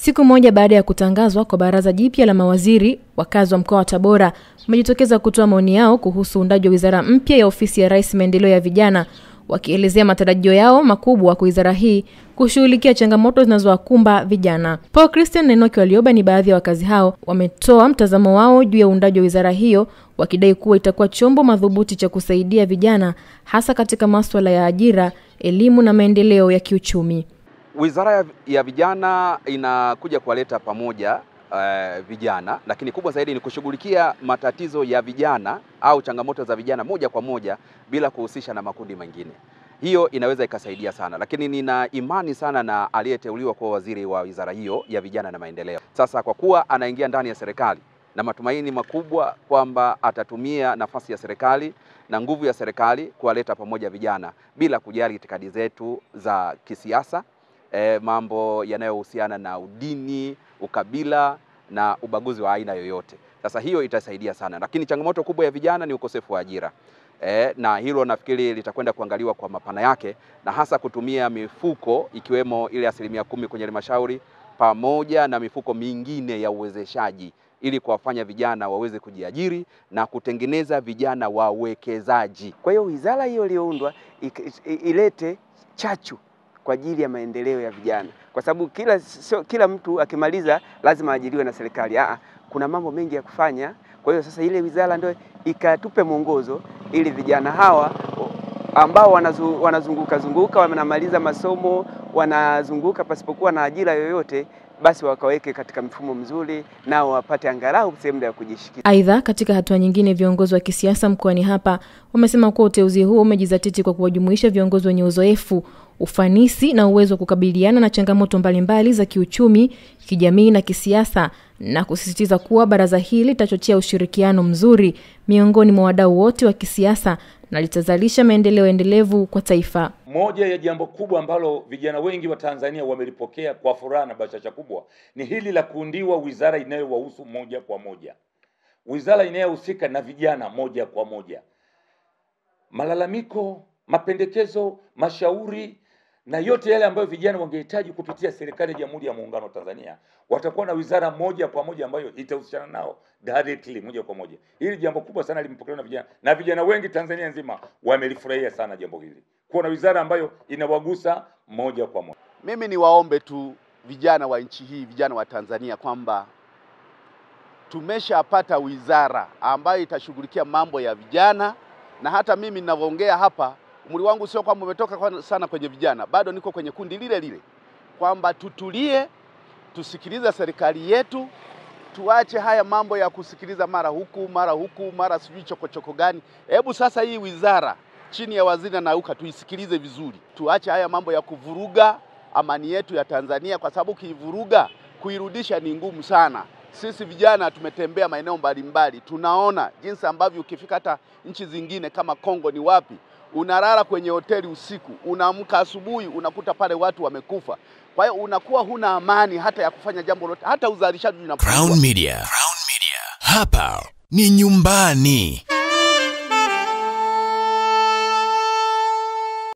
Siku moja baada ya kutangazwa kwa baraza jipya la mawaziri, wakazi wa mkoa wa Tabora wamejitokeza kutoa maoni yao kuhusu uundaji wa wizara mpya ya ofisi ya Rais Maendeleo ya Vijana, wakielezea matarajio yao makubwa kwa wizara hii kushughulikia changamoto zinazowakumba vijana. Paul Christian na Enoki Walioba ni baadhi ya wakazi hao, wametoa mtazamo wao juu ya uundaji wa wizara hiyo, wakidai kuwa itakuwa chombo madhubuti cha kusaidia vijana hasa katika masuala ya ajira, elimu na maendeleo ya kiuchumi. Wizara ya vijana inakuja kuwaleta pamoja vijana, lakini kubwa zaidi ni kushughulikia matatizo ya vijana au changamoto za vijana moja kwa moja bila kuhusisha na makundi mengine. Hiyo inaweza ikasaidia sana, lakini nina imani sana na aliyeteuliwa kwa waziri wa wizara hiyo ya vijana na maendeleo. Sasa kwa kuwa anaingia ndani ya serikali, na matumaini makubwa kwamba atatumia nafasi ya serikali na nguvu ya serikali kuwaleta pamoja vijana bila kujali itikadi zetu za kisiasa, mambo yanayohusiana na udini, ukabila na ubaguzi wa aina yoyote. Sasa hiyo itasaidia sana, lakini changamoto kubwa ya vijana ni ukosefu wa ajira. Na hilo nafikiri litakwenda kuangaliwa kwa mapana yake, na hasa kutumia mifuko ikiwemo ile 10% kwenye halmashauri pamoja na mifuko mingine ya uwezeshaji ili kuwafanya vijana waweze kujiajiri na kutengeneza vijana wawekezaji. Kwa hiyo wizara hiyo iliyoundwa ilete chachu kwa ajili ya maendeleo ya vijana, kwa sababu kila mtu akimaliza lazima ajiriwe na serikali. Kuna mambo mengi ya kufanya. Kwa hiyo sasa ile wizara ndio ikatupe mwongozo ili vijana hawa ambao wanazunguka wanamaliza masomo, wanazunguka pasipokuwa na ajira yoyote, basi wakaweke katika mfumo mzuri nao wapate angalau sehemu ya kujishikilia. Aidha, katika hatua nyingine, viongozi wa kisiasa mkoani hapa wamesema kuwa uteuzi huo umejizatiti kwa kuwajumuisha viongozi wenye uzoefu, ufanisi na uwezo wa kukabiliana na changamoto mbalimbali za kiuchumi, kijamii na kisiasa, na kusisitiza kuwa baraza hili litachochea ushirikiano mzuri miongoni mwa wadau wote wa kisiasa na litazalisha maendeleo endelevu kwa taifa. Moja ya jambo kubwa ambalo vijana wengi wa Tanzania wamelipokea kwa furaha na bashasha kubwa ni hili la kuundiwa wizara inayowahusu moja kwa moja. Wizara inayohusika na vijana moja kwa moja. Malalamiko, mapendekezo, mashauri na yote yale ambayo vijana wangehitaji kupitia serikali ya Jamhuri ya Muungano wa Tanzania, watakuwa na wizara moja kwa moja ambayo itahusiana nao directly moja kwa moja. Hili jambo kubwa sana limepokelewa na vijana, na vijana wengi Tanzania nzima wamelifurahia sana jambo hili, kuwa na wizara ambayo inawagusa moja kwa moja. Mimi ni waombe tu vijana wa nchi hii, vijana wa Tanzania, kwamba tumeshapata wizara ambayo itashughulikia mambo ya vijana, na hata mimi ninavyoongea hapa umri wangu sio kwamba umetoka sana kwenye vijana, bado niko kwenye kundi lile lile, kwamba tutulie, tusikilize serikali yetu, tuache haya mambo ya kusikiliza mara huku mara sijui chokochoko gani. Hebu sasa hii wizara chini ya waziri Nauka tuisikilize vizuri, tuache haya mambo ya kuvuruga amani yetu ya Tanzania, kwa sababu kivuruga kuirudisha ni ngumu sana. Sisi vijana tumetembea maeneo mbalimbali, tunaona jinsi ambavyo ukifika hata nchi zingine kama Kongo, ni wapi unalala kwenye hoteli usiku, unaamka asubuhi unakuta pale watu wamekufa. Kwa hiyo unakuwa huna amani hata ya kufanya jambo lolote, hata uzalishaji unapungua. Crown Media. Hapa ni nyumbani.